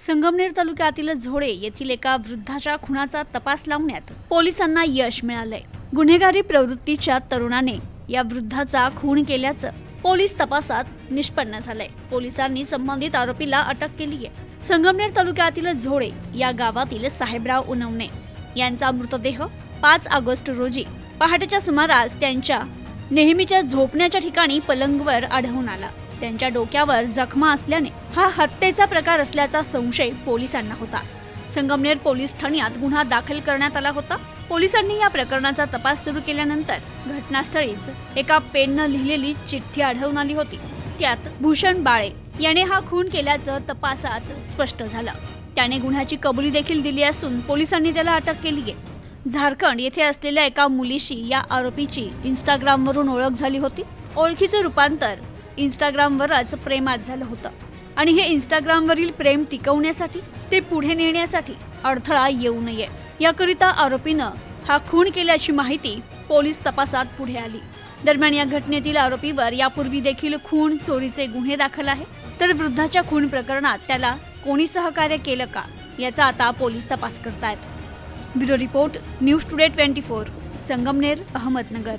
संगमनेर तालुक्यातील झोडे येथील एका वृद्धाच्या खुनाचा तपास लावण्यात पोलिसांना यश मिळालंय। गुन्हेगारी प्रवृत्तीच्या तरुणाने या वृद्धाचा खून केल्याचं पोलीस तपासात निष्पन्न झालंय। पोलिसांनी संबंधित आरोपीला अटक केली आहे। संगमनेर तालुक्यातील झोडे या गावातील साहेबराव उनवणे यांचा मृतदेह 5 ऑगस्ट रोजी पहाटेच्या सुमारास त्यांच्या नेहमीच्या झोपण्याच्या ठिकाणी पलंगवर आढळून आला। त्यांच्या डोक्यावर जखमा असल्याने हा हत्येचा प्रकार असल्याचा संशय पोलिसांना होता। संगमनेर पोलीस ठाण्यात गुन्हा दाखल करण्यात आला होता। पोलिसांनी या प्रकरणाचा तपास सुरू केल्यानंतर घटनास्थळीच एका पेनने लिहिलेली चिठ्ठी आढळून आली होती। त्यात भूषण बाळे याने हा खून केल्याचं तपासात स्पष्ट झालं। त्याने गुन्ह्याची कबुली देखील दिली असून पोलिसांनी त्याला अटक केली आहे। झारखंड येथे असलेल्या एका मुलीशी या आरोपीची इंस्टाग्रामवरून ओळख झाली होती। ओळखीचे रूपांतर इंस्टाग्रामवरच प्रेमात झालं होतं आणि हे इंस्टाग्रामवरील प्रेम टिकवण्यासाठी ते पुढे नेण्यासाठी अडथळा येऊ नये याकरिता आरोपीनं हा खून केल्याची माहिती पोलीस तपासात पुढे आली। दरम्यान या घटनेतील आरोपीवर यापूर्वी देखील खून चोरीचे गुन्हे दाखल आहे। तर वृद्धाच्या खून प्रकरणात त्याला कोणी सहकार्य केलं का याचा आता पोलीस तपास करतायत। Bureau report news today 24 Sangamner Ahmednagar.